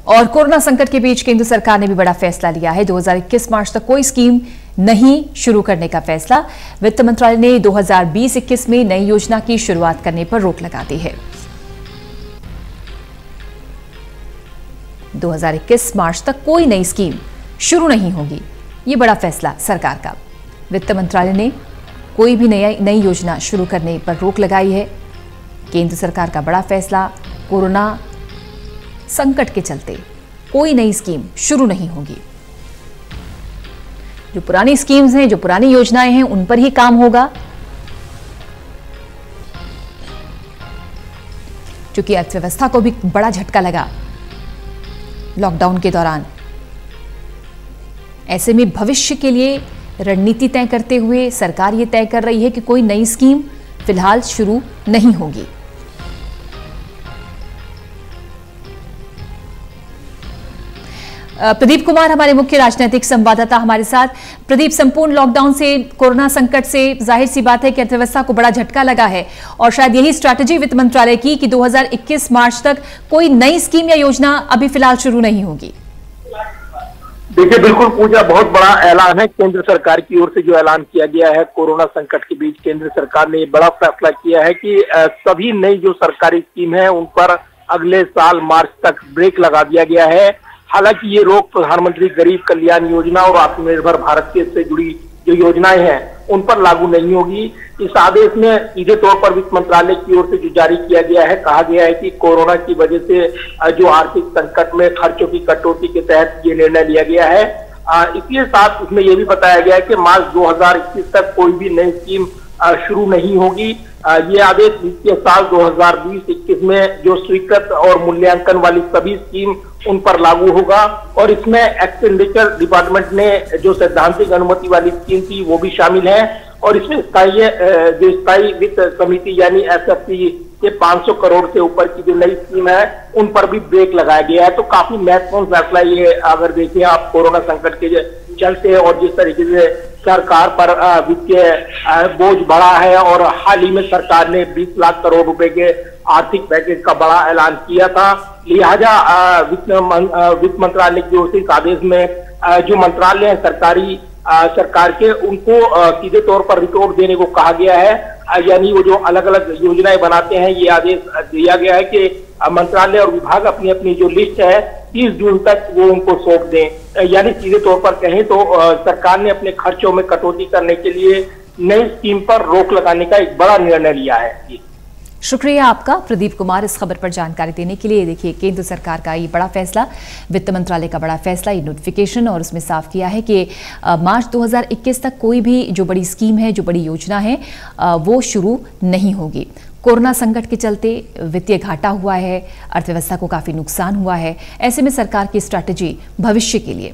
और कोरोना संकट के बीच केंद्र सरकार ने भी बड़ा फैसला लिया है। 2021 मार्च तक कोई स्कीम नहीं शुरू करने का फैसला। वित्त मंत्रालय ने 2020-21 में नई योजना की शुरुआत करने पर रोक लगा दी है। 2021 मार्च तक कोई नई स्कीम शुरू नहीं होगी, ये बड़ा फैसला सरकार का। वित्त मंत्रालय ने कोई भी नई योजना शुरू करने पर रोक लगाई है। केंद्र सरकार का बड़ा फैसला, कोरोना संकट के चलते कोई नई स्कीम शुरू नहीं होगी। जो पुरानी स्कीम्स हैं, जो पुरानी योजनाएं हैं, उन पर ही काम होगा। क्योंकि अर्थव्यवस्था को भी बड़ा झटका लगा लॉकडाउन के दौरान। ऐसे में भविष्य के लिए रणनीति तय करते हुए सरकार ये तय कर रही है कि कोई नई स्कीम फिलहाल शुरू नहीं होगी। प्रदीप कुमार हमारे मुख्य राजनीतिक संवाददाता हमारे साथ। प्रदीप, संपूर्ण लॉकडाउन से, कोरोना संकट से जाहिर सी बात है कि अर्थव्यवस्था को बड़ा झटका लगा है और शायद यही स्ट्रैटेजी वित्त मंत्रालय की कि 2021 मार्च तक कोई नई स्कीम या योजना अभी फिलहाल शुरू नहीं होगी। देखिए, बिल्कुल पूजा, बहुत बड़ा ऐलान है केंद्र सरकार की ओर से जो ऐलान किया गया है। कोरोना संकट के बीच केंद्र सरकार ने बड़ा फैसला किया है कि सभी नई जो सरकारी स्कीम है उन पर अगले साल मार्च तक ब्रेक लगा दिया गया है। हालांकि ये रोक प्रधानमंत्री गरीब कल्याण योजना और आत्मनिर्भर भारत के से जुड़ी जो योजनाएं हैं उन पर लागू नहीं होगी। इस आदेश में सीधे तौर पर वित्त मंत्रालय की ओर से जो जारी किया गया है, कहा गया है कि कोरोना की वजह से जो आर्थिक संकट में खर्चों की कटौती के तहत ये निर्णय लिया गया है। इसके साथ उसमें यह भी बताया गया है कि मार्च 2021 तक कोई भी नई स्कीम शुरू नहीं होगी। ये आदेश वित्तीय साल 2020-21 में जो स्वीकृत और मूल्यांकन वाली सभी स्कीम उन पर लागू होगा और इसमें एक्सपेंडिचर डिपार्टमेंट ने जो सैद्धांतिक अनुमति वाली स्कीम थी वो भी शामिल है और इसमें स्थायी वित्त समिति यानी एसएफसी के 500 करोड़ से ऊपर की जो नई स्कीम है उन पर भी ब्रेक लगाया गया है। तो काफी महत्वपूर्ण फैसला ये, अगर देखिए आप, कोरोना संकट के चलते और जिस तरीके से सरकार पर वित्तीय बोझ बढ़ा है और हाल ही में सरकार ने 20 लाख करोड़ रुपए के आर्थिक पैकेज का बड़ा ऐलान किया था। लिहाजा वित्त मंत्रालय की ओर से इस आदेश में जो मंत्रालय है सरकार के, उनको सीधे तौर पर रिपोर्ट देने को कहा गया है। यानी वो जो अलग अलग योजनाएं बनाते हैं, ये आदेश दिया गया है कि मंत्रालय और विभाग अपनी अपनी जो लिस्ट है 30 जून तक वो उनको सौंप दें। यानी सीधे तौर पर कहें तो सरकार ने अपने खर्चों में कटौती करने के लिए नई स्कीम पर रोक लगाने का एक बड़ा निर्णय लिया है। शुक्रिया आपका प्रदीप कुमार इस खबर पर जानकारी देने के लिए। देखिए, केंद्र सरकार का ये बड़ा फैसला, वित्त मंत्रालय का बड़ा फैसला, ये नोटिफिकेशन, और उसमें साफ किया है कि मार्च 2021 तक कोई भी जो बड़ी स्कीम है, जो बड़ी योजना है, वो शुरू नहीं होगी। कोरोना संकट के चलते वित्तीय घाटा हुआ है, अर्थव्यवस्था को काफी नुकसान हुआ है। ऐसे में सरकार की स्ट्रैटेजी भविष्य के लिए